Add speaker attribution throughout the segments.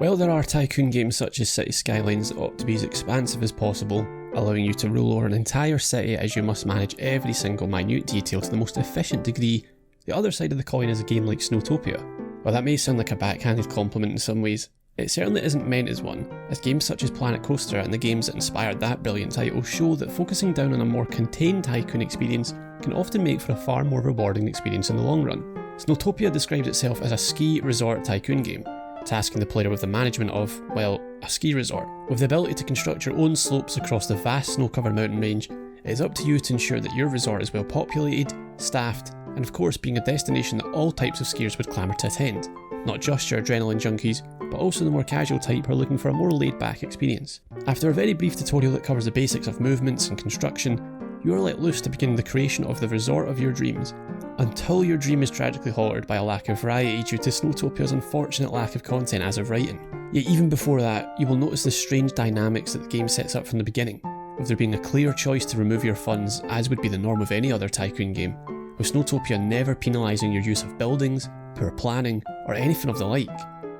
Speaker 1: While there are Tycoon games such as City Skylines that opt to be as expansive as possible, allowing you to rule over an entire city as you must manage every single minute detail to the most efficient degree, the other side of the coin is a game like Snowtopia. While that may sound like a backhanded compliment in some ways, it certainly isn't meant as one, as games such as Planet Coaster and the games that inspired that brilliant title show that focusing down on a more contained Tycoon experience can often make for a far more rewarding experience in the long run. Snowtopia describes itself as a ski resort Tycoon game, tasking the player with the management of, well, a ski resort. With the ability to construct your own slopes across the vast snow-covered mountain range, it is up to you to ensure that your resort is well populated, staffed, and of course being a destination that all types of skiers would clamour to attend. Not just your adrenaline junkies, but also the more casual type who are looking for a more laid-back experience. After a very brief tutorial that covers the basics of movements and construction, you are let loose to begin the creation of the resort of your dreams, until your dream is tragically halted by a lack of variety due to Snowtopia's unfortunate lack of content as of writing. Yet even before that, you will notice the strange dynamics that the game sets up from the beginning, with there being a clear choice to remove your funds as would be the norm of any other Tycoon game, with Snowtopia never penalising your use of buildings, poor planning, or anything of the like.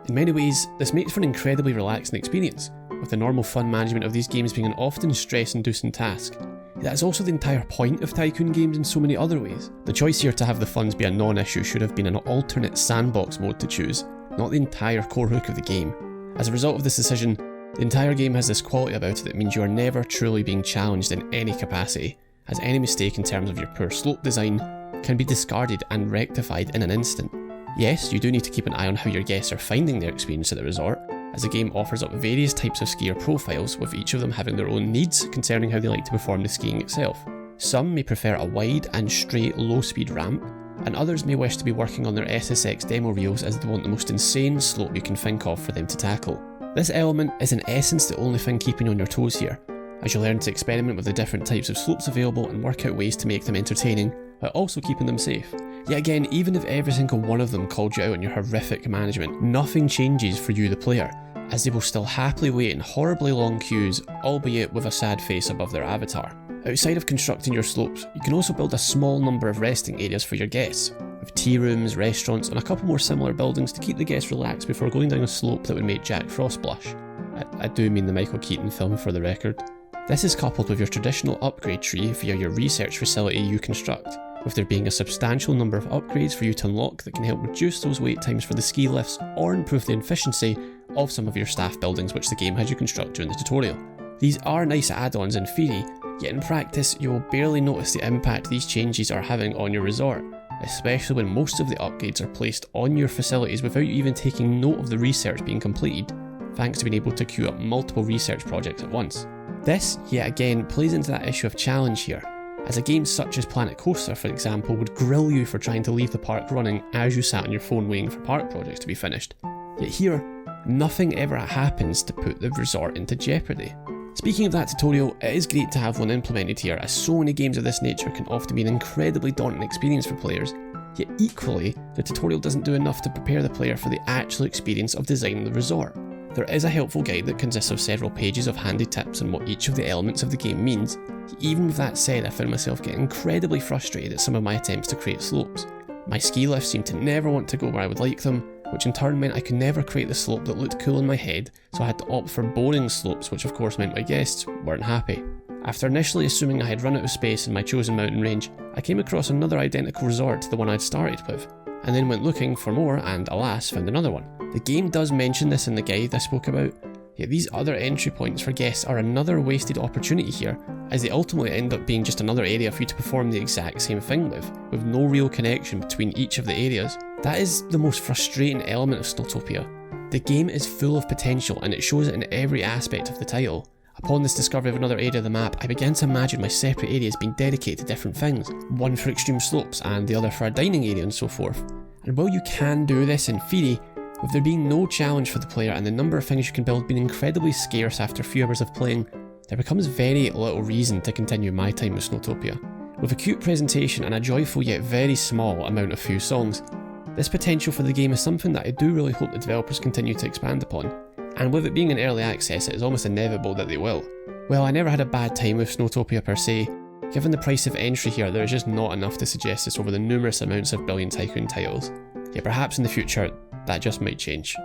Speaker 1: In many ways, this makes for an incredibly relaxing experience, with the normal fun management of these games being an often stress-inducing task. That is also the entire point of Tycoon games in so many other ways. The choice here to have the funds be a non-issue should have been an alternate sandbox mode to choose, not the entire core hook of the game. As a result of this decision, the entire game has this quality about it that means you are never truly being challenged in any capacity, as any mistake in terms of your poor slope design can be discarded and rectified in an instant. Yes, you do need to keep an eye on how your guests are finding their experience at the resort, as the game offers up various types of skier profiles, with each of them having their own needs concerning how they like to perform the skiing itself. Some may prefer a wide and straight low-speed ramp, and others may wish to be working on their SSX demo reels as they want the most insane slope you can think of for them to tackle. This element is in essence the only thing keeping you on your toes here, as you learn to experiment with the different types of slopes available and work out ways to make them entertaining, while also keeping them safe. Yet again, even if every single one of them called you out on your horrific management, nothing changes for you the player, as they will still happily wait in horribly long queues, albeit with a sad face above their avatar. Outside of constructing your slopes, you can also build a small number of resting areas for your guests, with tea rooms, restaurants, and a couple more similar buildings to keep the guests relaxed before going down a slope that would make Jack Frost blush. I do mean the Michael Keaton film, for the record. This is coupled with your traditional upgrade tree via your research facility you construct, with there being a substantial number of upgrades for you to unlock that can help reduce those wait times for the ski lifts or improve the efficiency of some of your staff buildings which the game has you construct during the tutorial. These are nice add-ons in theory, yet in practice you will barely notice the impact these changes are having on your resort, especially when most of the upgrades are placed on your facilities without you even taking note of the research being completed, thanks to being able to queue up multiple research projects at once. This, yet again, plays into that issue of challenge here, as a game such as Planet Coaster, for example, would grill you for trying to leave the park running as you sat on your phone waiting for park projects to be finished. Yet here, nothing ever happens to put the resort into jeopardy. Speaking of that tutorial, it is great to have one implemented here, as so many games of this nature can often be an incredibly daunting experience for players, yet equally, the tutorial doesn't do enough to prepare the player for the actual experience of designing the resort. There is a helpful guide that consists of several pages of handy tips on what each of the elements of the game means. Even with that said, I found myself getting incredibly frustrated at some of my attempts to create slopes. My ski lifts seemed to never want to go where I would like them, which in turn meant I could never create the slope that looked cool in my head, so I had to opt for boring slopes, which of course meant my guests weren't happy. After initially assuming I had run out of space in my chosen mountain range, I came across another identical resort to the one I'd started with, and then went looking for more and alas found another one. The game does mention this in the guide I spoke about, yet these other entry points for guests are another wasted opportunity here, as they ultimately end up being just another area for you to perform the exact same thing with no real connection between each of the areas. That is the most frustrating element of Snowtopia. The game is full of potential and it shows it in every aspect of the title. Upon this discovery of another area of the map, I began to imagine my separate areas being dedicated to different things, one for extreme slopes and the other for a dining area and so forth. And while you can do this in theory, with there being no challenge for the player and the number of things you can build being incredibly scarce after a few hours of playing, there becomes very little reason to continue my time with Snowtopia. With a cute presentation and a joyful yet very small amount of few songs, this potential for the game is something that I do really hope the developers continue to expand upon, and with it being in early access it is almost inevitable that they will. Well, I never had a bad time with Snowtopia per se. Given the price of entry here, there is just not enough to suggest this over the numerous amounts of brilliant Tycoon titles, yet perhaps in the future that just might change.